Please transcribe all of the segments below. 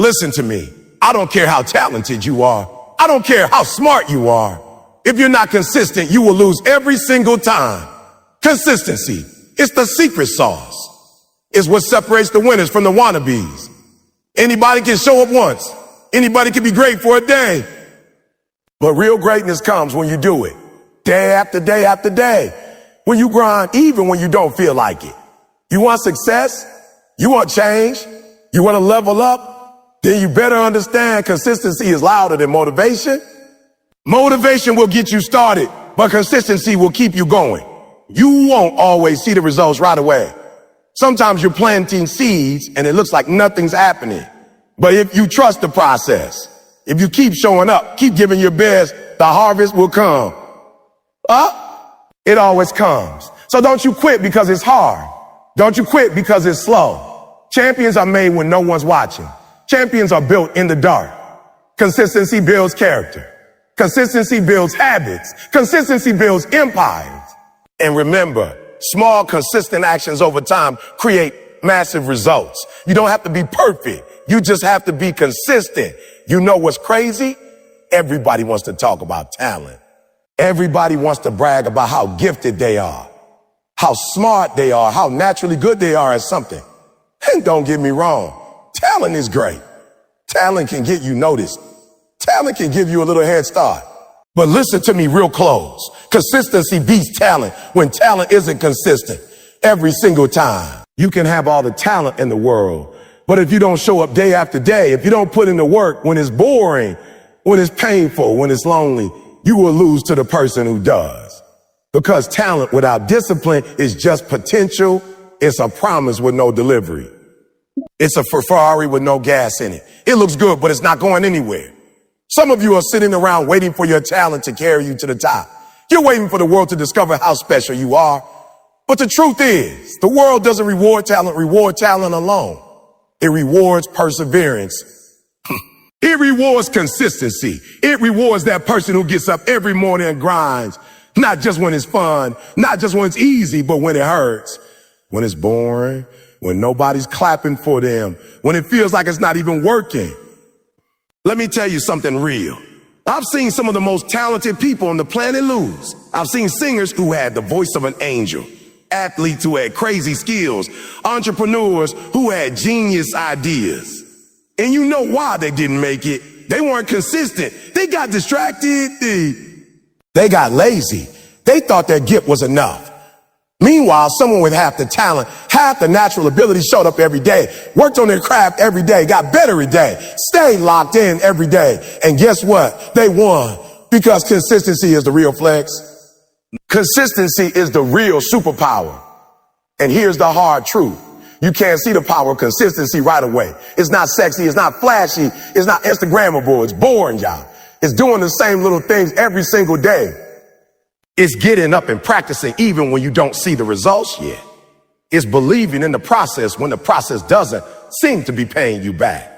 Listen to me. I don't care how talented you are. I don't care how smart you are. If you're not consistent, you will lose every single time. Consistency. It's the secret sauce. It's what separates the winners from the wannabes. Anybody can show up once. Anybody can be great for a day. But real greatness comes when you do it. Day after day after day. When you grind, even when you don't feel like it. You want success? You want change? You want to level up? Then you better understand consistency is louder than motivation. Motivation will get you started, but consistency will keep you going. You won't always see the results right away. Sometimes you're planting seeds and it looks like nothing's happening. But if you trust the process, if you keep showing up, keep giving your best, the harvest will come. It always comes. So don't you quit because it's hard. Don't you quit because it's slow. Champions are made when no one's watching. Champions are built in the dark. Consistency builds character. Consistency builds habits. Consistency builds empires. And remember, small, consistent actions over time create massive results. You don't have to be perfect. You just have to be consistent. You know what's crazy? Everybody wants to talk about talent. Everybody wants to brag about how gifted they are, how smart they are, how naturally good they are at something. And don't get me wrong, talent is great. Talent can get you noticed. Talent can give you a little head start. But listen to me real close. Consistency beats talent when talent isn't consistent every single time. You can have all the talent in the world, but if you don't show up day after day, if you don't put in the work when it's boring, when it's painful, when it's lonely, you will lose to the person who does. Because talent without discipline is just potential. It's a promise with no delivery. It's a Ferrari with no gas in it. It looks good, but it's not going anywhere. Some of you are sitting around waiting for your talent to carry you to the top. You're waiting for the world to discover how special you are. But the truth is, the world doesn't reward talent alone. It rewards perseverance. It rewards consistency. It rewards that person who gets up every morning and grinds, not just when it's fun, not just when it's easy, but when it hurts, when it's boring, when nobody's clapping for them, when it feels like it's not even working. Let me tell you something real. I've seen some of the most talented people on the planet lose. I've seen singers who had the voice of an angel, athletes who had crazy skills, entrepreneurs who had genius ideas. And you know why they didn't make it. They weren't consistent. They got distracted. They got lazy. They thought their gift was enough. Meanwhile, someone with half the talent, half the natural ability showed up every day, worked on their craft every day, got better every day, stayed locked in every day. And guess what? They won because consistency is the real flex. Consistency is the real superpower. And here's the hard truth. You can't see the power of consistency right away. It's not sexy. It's not flashy. It's not Instagrammable. It's boring, y'all. It's doing the same little things every single day. It's getting up and practicing even when you don't see the results yet. It's believing in the process when the process doesn't seem to be paying you back.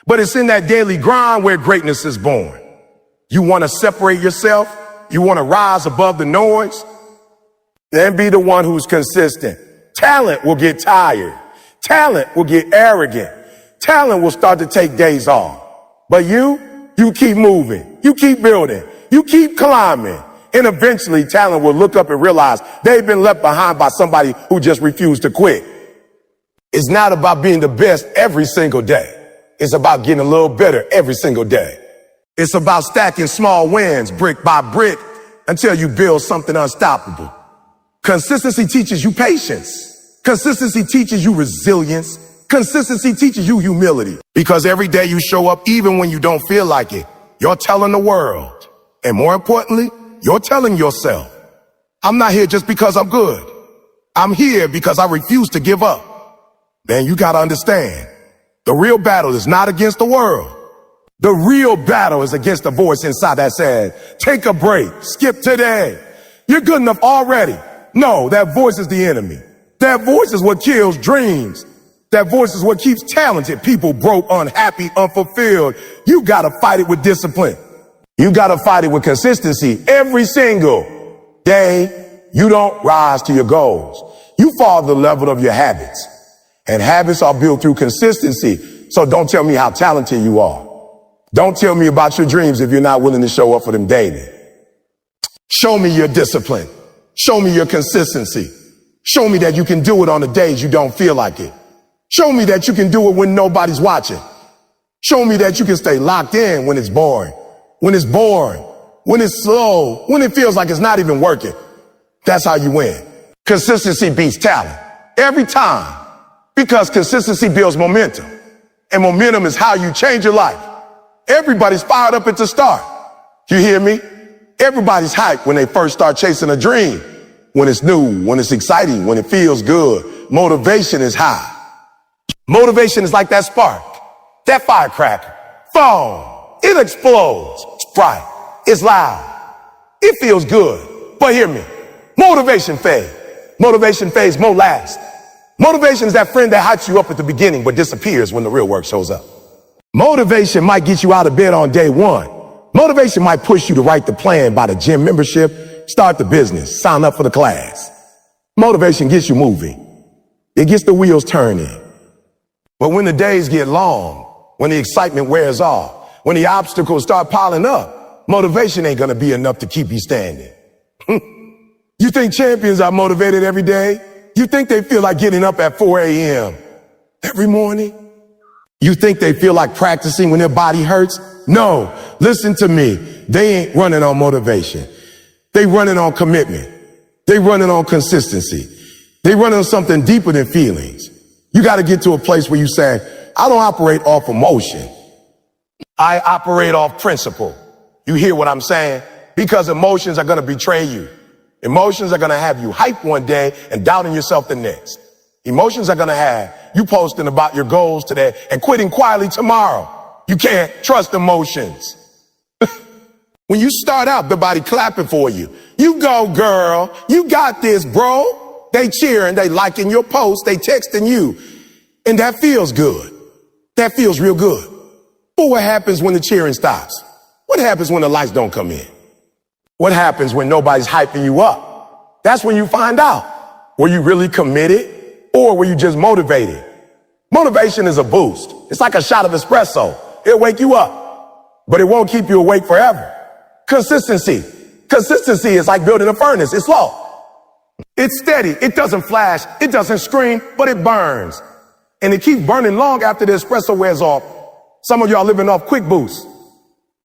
But it's in that daily grind where greatness is born. You want to separate yourself. You want to rise above the noise. Then be the one who's consistent. Talent will get tired. Talent will get arrogant. Talent will start to take days off. But you keep moving. You keep building. You keep climbing. And eventually talent will look up and realize they've been left behind by somebody who just refused to quit. It's not about being the best every single day. It's about getting a little better every single day. It's about stacking small wins brick by brick until you build something unstoppable. Consistency teaches you patience. Consistency teaches you resilience. Consistency teaches you humility. Because every day you show up, even when you don't feel like it, you're telling the world. And more importantly, you're telling yourself, I'm not here just because I'm good. I'm here because I refuse to give up. Man, you got to understand, the real battle is not against the world. The real battle is against the voice inside that says, take a break, skip today. You're good enough already. No, that voice is the enemy. That voice is what kills dreams. That voice is what keeps talented people broke, unhappy, unfulfilled. You got to fight it with discipline. You got to fight it with consistency. Every single day, you don't rise to your goals. You fall to the level of your habits. And habits are built through consistency. So don't tell me how talented you are. Don't tell me about your dreams if you're not willing to show up for them daily. Show me your discipline. Show me your consistency. Show me that you can do it on the days you don't feel like it. Show me that you can do it when nobody's watching. Show me that you can stay locked in when it's boring, when it's slow, when it feels like it's not even working. That's how you win. Consistency beats talent every time, because consistency builds momentum, and momentum is how you change your life. Everybody's fired up at the start. You hear me? Everybody's hyped when they first start chasing a dream. When it's new, when it's exciting, when it feels good. Motivation is high. Motivation is like that spark, that firecracker. Boom! It explodes. It's bright. It's loud. It feels good. But hear me. Motivation fades. Motivation fades, more last. Motivation is that friend that hypes you up at the beginning but disappears when the real work shows up. Motivation might get you out of bed on day one. Motivation might push you to write the plan, buy the gym membership, start the business, sign up for the class. Motivation gets you moving. It gets the wheels turning. But when the days get long, when the excitement wears off, when the obstacles start piling up, motivation ain't gonna be enough to keep you standing. You think champions are motivated every day? You think they feel like getting up at 4 a.m. every morning? You think they feel like practicing when their body hurts? No, listen to me. They ain't running on motivation. They running on commitment. They running on consistency. They running on something deeper than feelings. You got to get to a place where you say, I don't operate off emotion. I operate off principle. You hear what I'm saying? Because emotions are going to betray you. Emotions are going to have you hype one day and doubting yourself the next. Emotions are going to have you posting about your goals today and quitting quietly tomorrow. You can't trust emotions. When you start out, the body clapping for you. You go, girl. You got this, bro. They cheering, they liking your post, they texting you. And that feels good. That feels real good. But what happens when the cheering stops? What happens when the lights don't come in? What happens when nobody's hyping you up? That's when you find out. Were you really committed or were you just motivated? Motivation is a boost. It's like a shot of espresso. It'll wake you up, but it won't keep you awake forever. Consistency. Consistency is like building a furnace. It's slow. It's steady. It doesn't flash. It doesn't scream, but it burns. And it keeps burning long after the espresso wears off. Some of y'all living off quick boosts.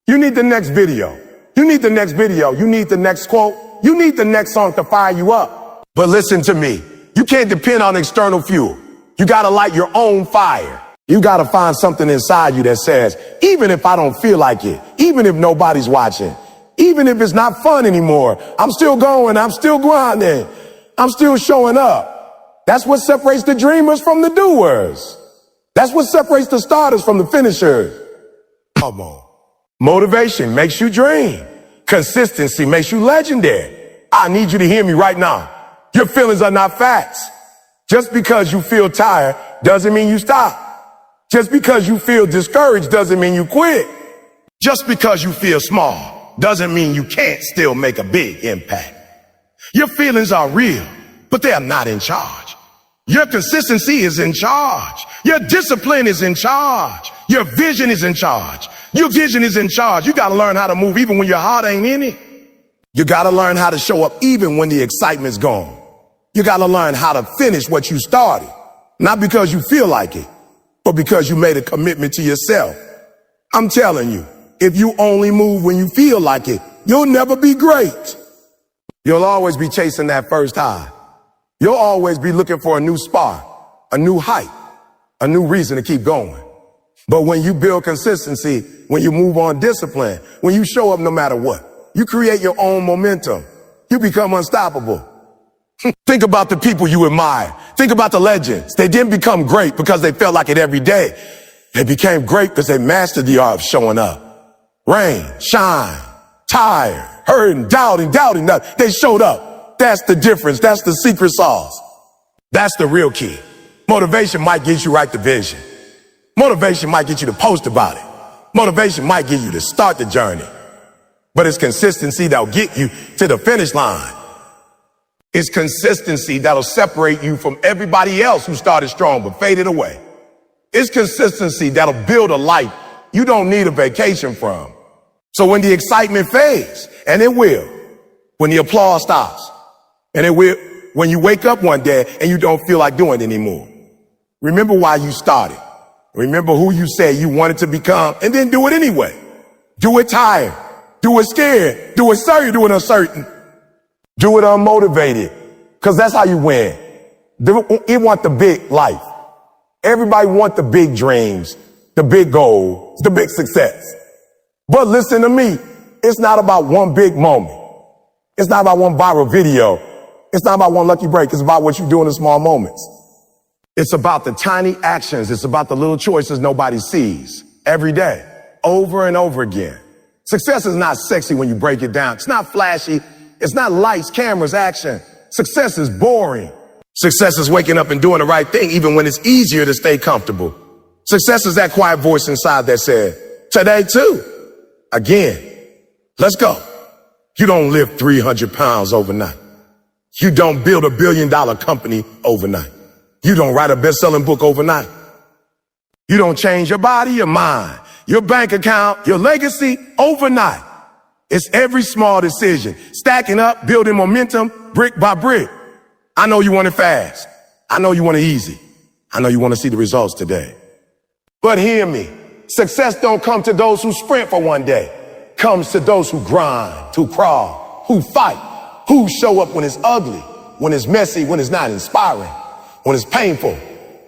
You need the next video. You need the next video. You need the next quote. You need the next song to fire you up. But listen to me. You can't depend on external fuel. You got to light your own fire. You got to find something inside you that says, even if I don't feel like it, even if nobody's watching, even if it's not fun anymore, I'm still going. I'm still grinding. I'm still showing up. That's what separates the dreamers from the doers. That's what separates the starters from the finishers. Come on. Motivation makes you dream. Consistency makes you legendary. I need you to hear me right now. Your feelings are not facts. Just because you feel tired doesn't mean you stop. Just because you feel discouraged doesn't mean you quit. Just because you feel small doesn't mean you can't still make a big impact. Your feelings are real, but they are not in charge. Your consistency is in charge. Your discipline is in charge. Your vision is in charge. Your vision is in charge. You got to learn how to move even when your heart ain't in it. You got to learn how to show up even when the excitement's gone. You got to learn how to finish what you started, not because you feel like it, but because you made a commitment to yourself. I'm telling you, if you only move when you feel like it, you'll never be great. You'll always be chasing that first high. You'll always be looking for a new spark, a new height, a new reason to keep going. But when you build consistency, when you move on discipline, when you show up no matter what, you create your own momentum. You become unstoppable. Think about the people you admire. Think about the legends. They didn't become great because they felt like it every day. They became great because they mastered the art of showing up. Rain, shine, tired, hurting, doubting. They showed up. That's the difference. That's the secret sauce. That's the real key. Motivation might get you right the vision. Motivation might get you to post about it. Motivation might get you to start the journey. But it's consistency that'll get you to the finish line. It's consistency that'll separate you from everybody else who started strong but faded away. It's consistency that'll build a life you don't need a vacation from. So when the excitement fades, and it will, when the applause stops, and it will, when you wake up one day and you don't feel like doing it anymore, remember why you started. Remember who you said you wanted to become, and then do it anyway. Do it tired. Do it scared. Do it certain. Do it uncertain. Do it unmotivated. Because that's how you win. You want the big life. Everybody want the big dreams, the big goals, the big success. But listen to me. It's not about one big moment. It's not about one viral video. It's not about one lucky break. It's about what you do in the small moments. It's about the tiny actions. It's about the little choices nobody sees every day, over and over again. Success is not sexy when you break it down. It's not flashy. It's not lights, cameras, action. Success is boring. Success is waking up and doing the right thing even when it's easier to stay comfortable. Success is that quiet voice inside that said, today too. Again, let's go. You don't lift 300 pounds overnight. You don't build $1 billion company overnight. You don't write a best-selling book overnight. You don't change your body, your mind, your bank account, your legacy overnight. It's every small decision, stacking up, building momentum, brick by brick. I know you want it fast. I know you want it easy. I know you want to see the results today. But hear me. Success don't come to those who sprint for one day. It comes to those who grind, who crawl, who fight, who show up when it's ugly, when it's messy, when it's not inspiring, when it's painful.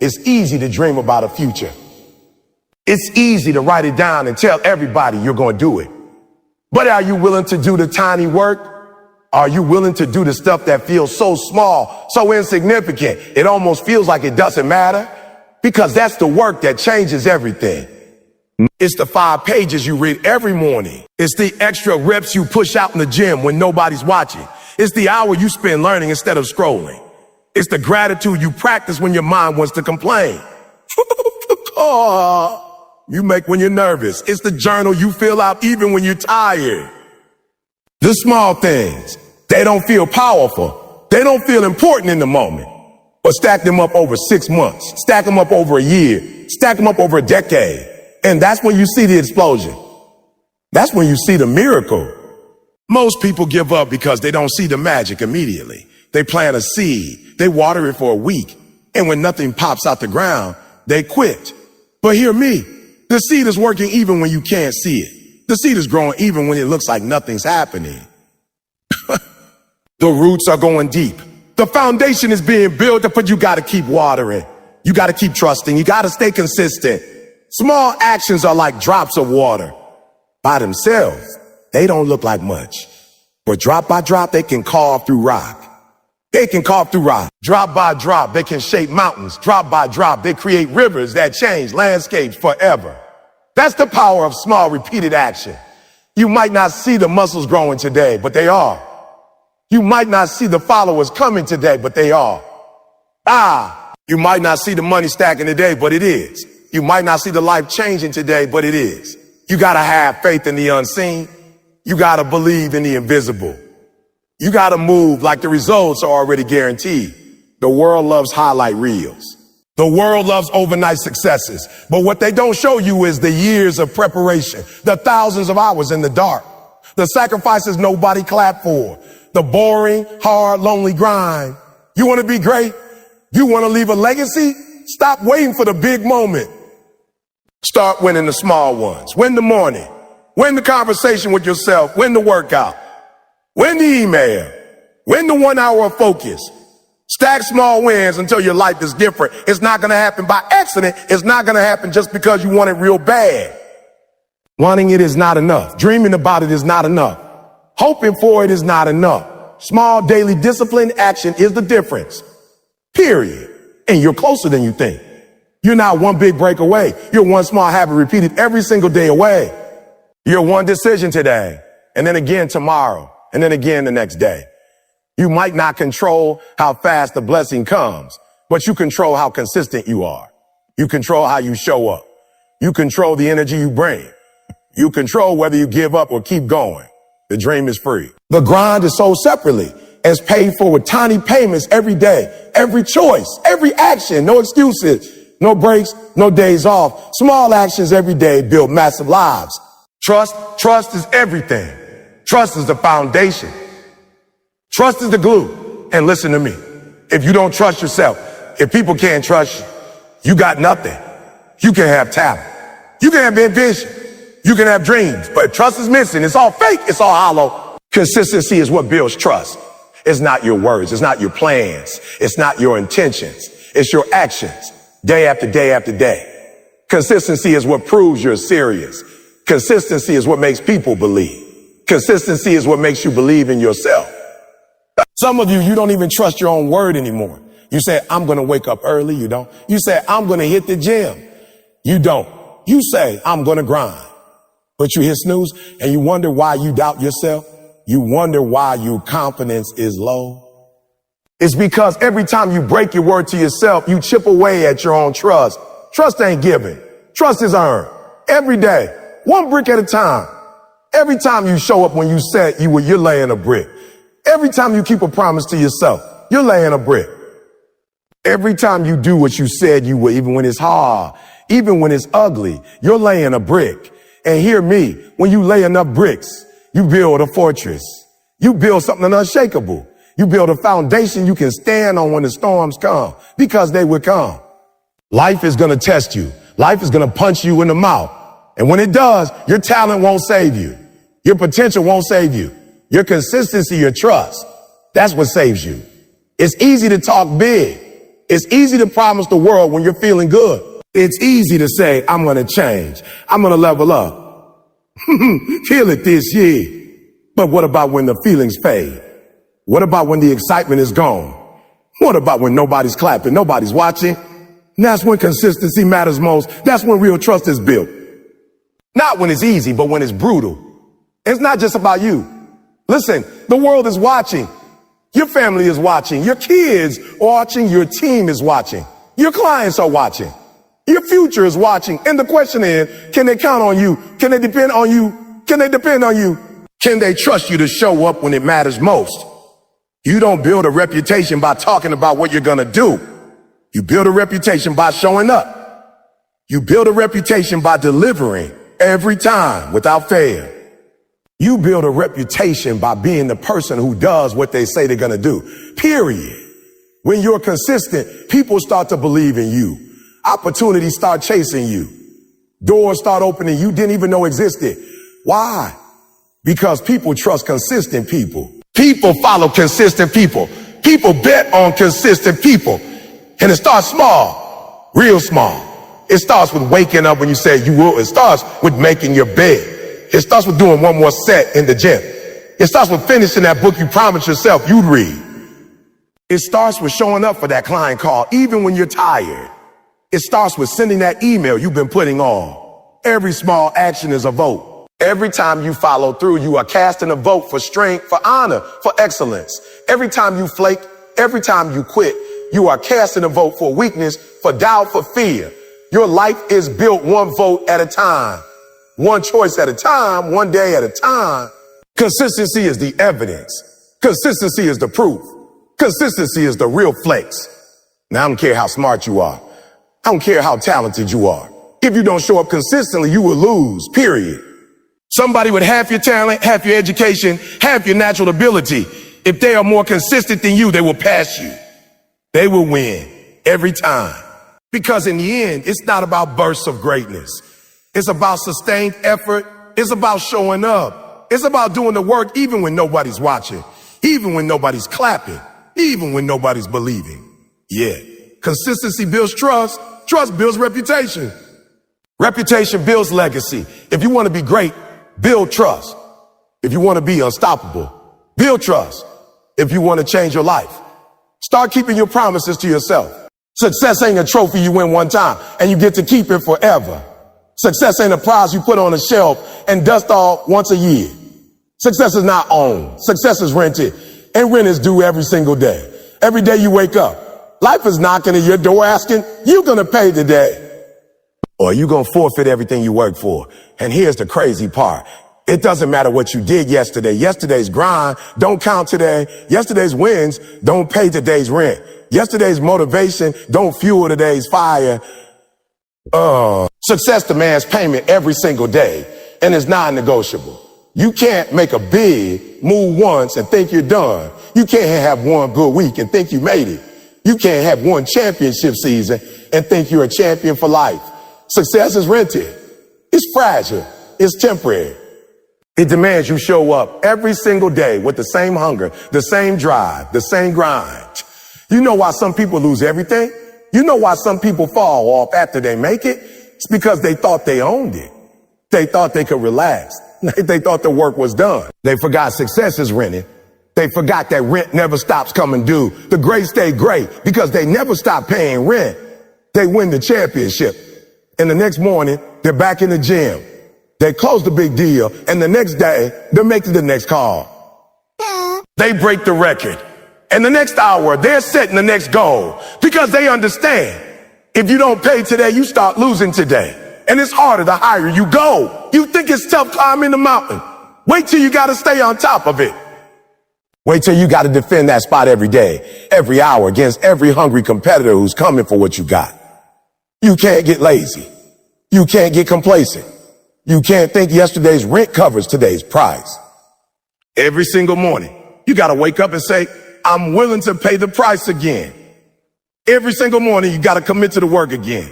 It's easy to dream about a future. It's easy to write it down and tell everybody you're going to do it. But are you willing to do the tiny work? Are you willing to do the stuff that feels so small, so insignificant, it almost feels like it doesn't matter? Because that's the work that changes everything. It's the 5 pages you read every morning. It's the extra reps you push out in the gym when nobody's watching. It's the hour you spend learning instead of scrolling. It's the gratitude you practice when your mind wants to complain. You make when you're nervous. It's the journal you fill out even when you're tired. The small things, they don't feel powerful. They don't feel important in the moment. But stack them up over 6 months. Stack them up over a year. Stack them up over a decade. And that's when you see the explosion. That's when you see the miracle. Most people give up because they don't see the magic immediately. They plant a seed. They water it for a week. And when nothing pops out the ground, they quit. But hear me. The seed is working even when you can't see it. The seed is growing even when it looks like nothing's happening. The roots are going deep. The foundation is being built, but you got to keep watering. You got to keep trusting. You got to stay consistent. Small actions are like drops of water. By themselves, they don't look like much. But drop by drop, they can carve through rock. They can carve through rock. Drop by drop, they can shape mountains. Drop by drop, they create rivers that change landscapes forever. That's the power of small, repeated action. You might not see the muscles growing today, but they are. You might not see the followers coming today, but they are. You might not see the money stacking today, but it is. You might not see the life changing today, but it is. You got to have faith in the unseen. You got to believe in the invisible. You got to move like the results are already guaranteed. The world loves highlight reels. The world loves overnight successes. But what they don't show you is the years of preparation, the thousands of hours in the dark, the sacrifices nobody clapped for, the boring, hard, lonely grind. You want to be great? You want to leave a legacy? Stop waiting for the big moment. Start winning the small ones. Win the morning. Win the conversation with yourself. Win the workout. Win the email. Win the 1 hour of focus. Stack small wins until your life is different. It's not going to happen by accident. It's not going to happen just because you want it real bad. Wanting it is not enough. Dreaming about it is not enough. Hoping for it is not enough. Small daily disciplined action is the difference. Period. And you're closer than you think. You're not one big break away. You're one small habit repeated every single day away. You're one decision today, and then again tomorrow, and then again the next day. You might not control how fast the blessing comes, but you control how consistent you are. You control how you show up. You control the energy you bring. You control whether you give up or keep going. The dream is free. The grind is sold separately and is paid for with tiny payments every day, every choice, every action, no excuses. No breaks, no days off. Small actions every day build massive lives. Trust is everything. Trust is the foundation. Trust is the glue. And listen to me. If you don't trust yourself, if people can't trust you, you got nothing. You can have talent. You can have ambition. You can have dreams, but trust is missing. It's all fake. It's all hollow. Consistency is what builds trust. It's not your words. It's not your plans. It's not your intentions. It's your actions day after day after day. Consistency is what proves you're serious. Consistency is what makes people believe. Consistency is what makes you believe in yourself. Some of you, you don't even trust your own word anymore. You say, I'm going to wake up early. You don't. You say, I'm going to hit the gym. You don't. You say, I'm going to grind. But you hit snooze and you wonder why you doubt yourself. You wonder why your confidence is low. It's because every time you break your word to yourself, you chip away at your own trust. Trust ain't given. Trust is earned. Every day, one brick at a time. Every time you show up when you said you were, you're laying a brick. Every time you keep a promise to yourself, you're laying a brick. Every time you do what you said you would, even when it's hard, even when it's ugly, you're laying a brick. And hear me, when you lay enough bricks, you build a fortress. You build something unshakable. You build a foundation you can stand on when the storms come, because they will come. Life is going to test you. Life is going to punch you in the mouth. And when it does, your talent won't save you. Your potential won't save you. Your consistency, your trust, that's what saves you. It's easy to talk big. It's easy to promise the world when you're feeling good. It's easy to say, I'm going to change. I'm going to level up. Feel it this year. But what about when the feelings fade? What about when the excitement is gone? What about when nobody's clapping, nobody's watching? And that's when consistency matters most. That's when real trust is built. Not when it's easy, but when it's brutal. It's not just about you. Listen, the world is watching. Your family is watching. Your kids are watching. Your team is watching. Your clients are watching. Your future is watching. And the question is, can they count on you? Can they depend on you? Can they depend on you? Can they trust you to show up when it matters most? You don't build a reputation by talking about what you're going to do. You build a reputation by showing up. You build a reputation by delivering every time without fail. You build a reputation by being the person who does what they say they're going to do, period. When you're consistent, people start to believe in you. Opportunities start chasing you. Doors start opening you didn't even know existed. Why? Because people trust consistent people. People follow consistent people. People bet on consistent people. And it starts small, real small. It starts with waking up when you say you will. It starts with making your bed. It starts with doing one more set in the gym. It starts with finishing that book you promised yourself you'd read. It starts with showing up for that client call, even when you're tired. It starts with sending that email you've been putting on. Every small action is a vote. Every time you follow through, you are casting a vote for strength, for honor, for excellence. Every time you flake, every time you quit, you are casting a vote for weakness, for doubt, for fear. Your life is built one vote at a time, one choice at a time, one day at a time. Consistency is the evidence. Consistency is the proof. Consistency is the real flex. Now, I don't care how smart you are. I don't care how talented you are. If you don't show up consistently, you will lose, period. Somebody with half your talent, half your education, half your natural ability, if they are more consistent than you, they will pass you. They will win every time. Because in the end, it's not about bursts of greatness. It's about sustained effort. It's about showing up. It's about doing the work even when nobody's watching, even when nobody's clapping, even when nobody's believing. Yeah. Consistency builds trust. Trust builds reputation. Reputation builds legacy. If you want to be great, build trust. If you want to be unstoppable, build trust. If you want to change your life, start keeping your promises to yourself. Success ain't a trophy you win one time and you get to keep it forever. Success ain't a prize you put on a shelf and dust off once a year. Success is not owned. Success is rented, and rent is due every single day. Every day you wake up, life is knocking at your door asking, you gonna pay today? Or you gonna forfeit everything you worked for? And here's the crazy part. It doesn't matter what you did yesterday. Yesterday's grind don't count today. Yesterday's wins don't pay today's rent. Yesterday's motivation don't fuel today's fire. Success demands payment every single day and is non-negotiable. You can't make a big move once and think you're done. You can't have one good week and think you made it. You can't have one championship season and think you're a champion for life. Success is rented. It's fragile. It's temporary. It demands you show up every single day with the same hunger, the same drive, the same grind. You know why some people lose everything? You know why some people fall off after they make it? It's because they thought they owned it. They thought they could relax. They thought the work was done. They forgot success is rented. They forgot that rent never stops coming due. The great stay great because they never stop paying rent. They win the championship. And the next morning, they're back in the gym. They close the big deal. And the next day, they're making the next call. They break the record. And the next hour, they're setting the next goal because they understand if you don't pay today, you start losing today. And it's harder the higher you go. You think it's tough climbing the mountain. Wait till you got to stay on top of it. Wait till you got to defend that spot every day, every hour against every hungry competitor who's coming for what you got. You can't get lazy. You can't get complacent. You can't think yesterday's rent covers today's price. Every single morning, you got to wake up and say, I'm willing to pay the price again. Every single morning, you got to commit to the work again.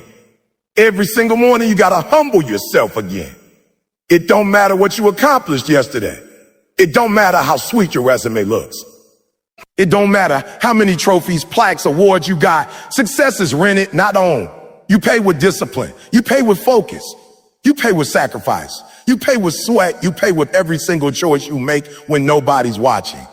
Every single morning, you got to humble yourself again. It don't matter what you accomplished yesterday. It don't matter how sweet your resume looks. It don't matter how many trophies, plaques, awards you got. Success is rented, not owned. You pay with discipline. You pay with focus. You pay with sacrifice. You pay with sweat. You pay with every single choice you make when nobody's watching.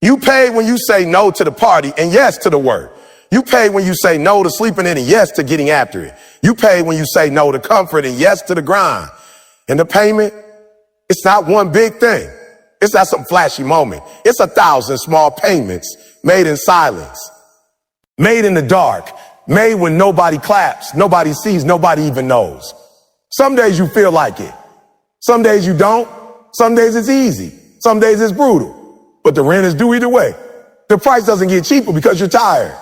You pay when you say no to the party and yes to the work. You pay when you say no to sleeping in and yes to getting after it. You pay when you say no to comfort and yes to the grind. And the payment, it's not one big thing. It's not some flashy moment. It's 1,000 small payments made in silence, made in the dark, made when nobody claps, nobody sees, nobody even knows. Some days you feel like it. Some days you don't. Some days it's easy. Some days it's brutal. But the rent is due either way. The price doesn't get cheaper because you're tired.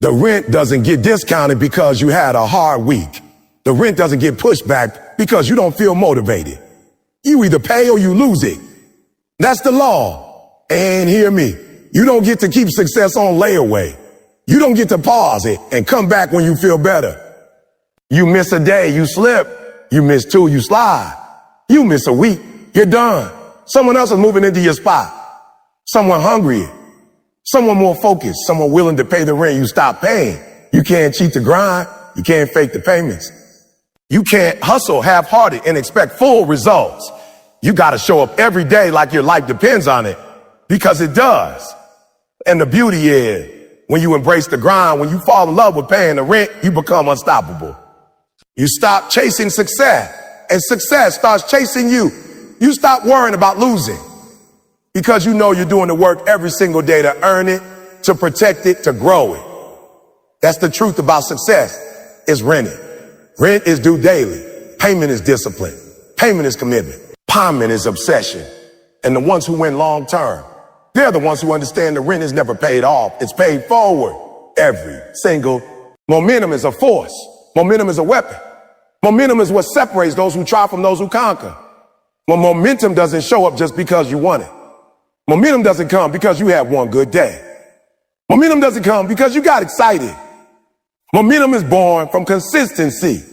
The rent doesn't get discounted because you had a hard week. The rent doesn't get pushed back because you don't feel motivated. You either pay or you lose it. That's the law. And hear me, you don't get to keep success on layaway. You don't get to pause it and come back when you feel better. You miss a day, you slip. You miss 2, you slide. You miss a week, you're done. Someone else is moving into your spot. Someone hungrier, someone more focused, someone willing to pay the rent you stop paying. You can't cheat the grind. You can't fake the payments. You can't hustle half-hearted and expect full results. You got to show up every day like your life depends on it, because it does. And the beauty is, when you embrace the grind, when you fall in love with paying the rent, you become unstoppable. You stop chasing success, and success starts chasing you. You stop worrying about losing, because you know you're doing the work every single day to earn it, to protect it, to grow it. That's the truth about success. It's rented. Rent is due daily. Payment is discipline. Payment is commitment. Payment is obsession. And the ones who win long term, they're the ones who understand the rent is never paid off. It's paid forward every single. Momentum is a force. Momentum is a weapon. Momentum is what separates those who try from those who conquer. Well, momentum doesn't show up just because you want it. Momentum doesn't come because you had one good day. Momentum doesn't come because you got excited. Momentum is born from consistency.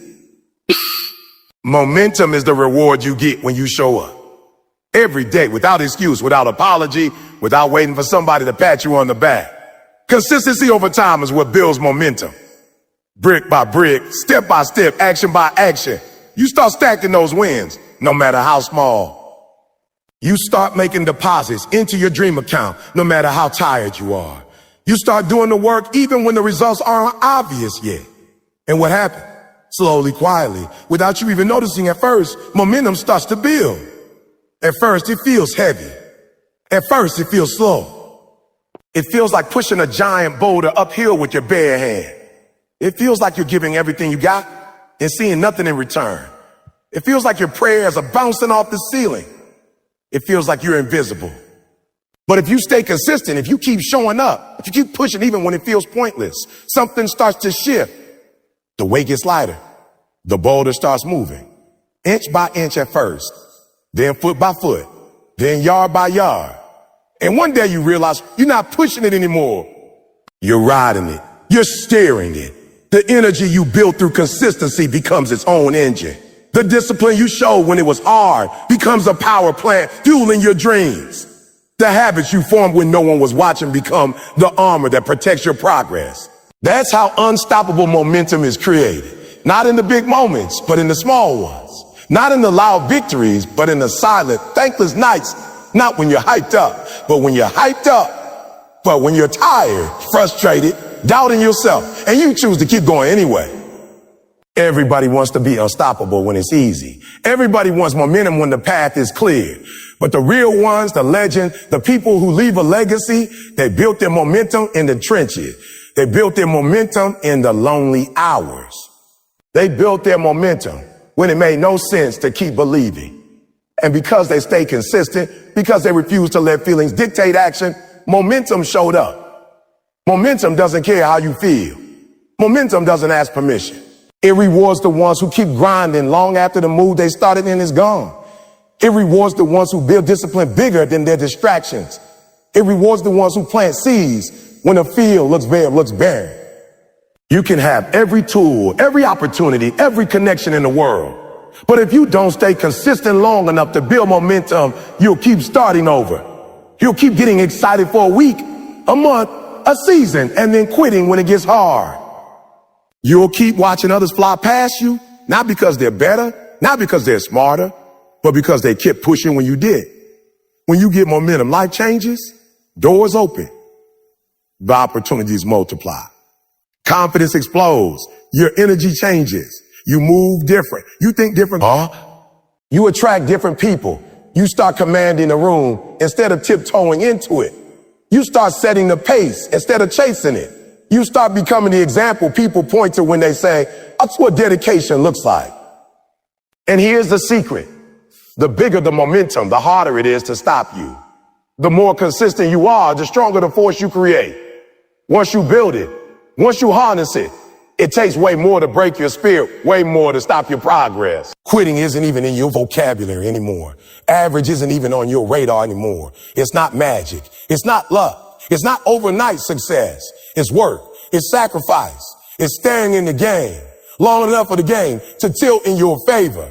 Momentum is the reward you get when you show up every day without excuse, without apology, without waiting for somebody to pat you on the back. Consistency over time is what builds momentum. Brick by brick, step by step, action by action. You start stacking those wins, no matter how small. You start making deposits into your dream account, no matter how tired you are. You start doing the work even when the results aren't obvious yet. And what happened? Slowly, quietly, without you even noticing at first, momentum starts to build. At first, it feels heavy. At first, it feels slow. It feels like pushing a giant boulder uphill with your bare hand. It feels like you're giving everything you got and seeing nothing in return. It feels like your prayers are bouncing off the ceiling. It feels like you're invisible. But if you stay consistent, if you keep showing up, if you keep pushing even when it feels pointless, something starts to shift. The weight gets lighter. The boulder starts moving. Inch by inch at first, then foot by foot, then yard by yard. And one day you realize you're not pushing it anymore. You're riding it. You're steering it. The energy you built through consistency becomes its own engine. The discipline you showed when it was hard becomes a power plant fueling your dreams. The habits you formed when no one was watching become the armor that protects your progress. That's how unstoppable momentum is created. Not in the big moments, but in the small ones. Not in the loud victories, but in the silent, thankless nights. Not when you're hyped up, but when you're hyped up. But when you're tired, frustrated, doubting yourself, and you choose to keep going anyway. Everybody wants to be unstoppable when it's easy. Everybody wants momentum when the path is clear. But the real ones, the legend, the people who leave a legacy, they built their momentum in the trenches. They built their momentum in the lonely hours. They built their momentum when it made no sense to keep believing. And because they stayed consistent, because they refused to let feelings dictate action, momentum showed up. Momentum doesn't care how you feel. Momentum doesn't ask permission. It rewards the ones who keep grinding long after the mood they started in is gone. It rewards the ones who build discipline bigger than their distractions. It rewards the ones who plant seeds when the field looks barren. You can have every tool, every opportunity, every connection in the world. But if you don't stay consistent long enough to build momentum, you'll keep starting over. You'll keep getting excited for a week, a month, a season, and then quitting when it gets hard. You'll keep watching others fly past you, not because they're better, not because they're smarter, but because they kept pushing when you did. When you get momentum, life changes, doors open, the opportunities multiply. Confidence explodes. Your energy changes. You move different. You think different. You attract different people. You start commanding the room instead of tiptoeing into it. You start setting the pace instead of chasing it. You start becoming the example people point to when they say, that's what dedication looks like. And here's the secret. The bigger the momentum, the harder it is to stop you. The more consistent you are, the stronger the force you create. Once you build it, once you harness it, it takes way more to break your spirit, way more to stop your progress. Quitting isn't even in your vocabulary anymore. Average isn't even on your radar anymore. It's not magic. It's not luck. It's not overnight success. It's work. It's sacrifice. It's staying in the game long enough for the game to tilt in your favor.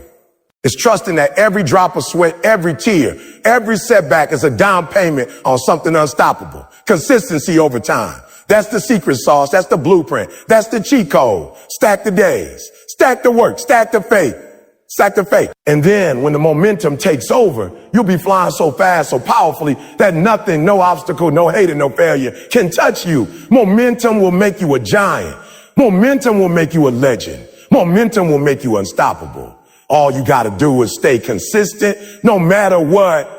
It's trusting that every drop of sweat, every tear, every setback is a down payment on something unstoppable. Consistency over time. That's the secret sauce. That's the blueprint. That's the cheat code. Stack the days. Stack the work. Stack the faith. Stack the faith. And then when the momentum takes over, you'll be flying so fast, so powerfully that nothing, no obstacle, no hate, and no failure can touch you. Momentum will make you a giant. Momentum will make you a legend. Momentum will make you unstoppable. All you got to do is stay consistent no matter what.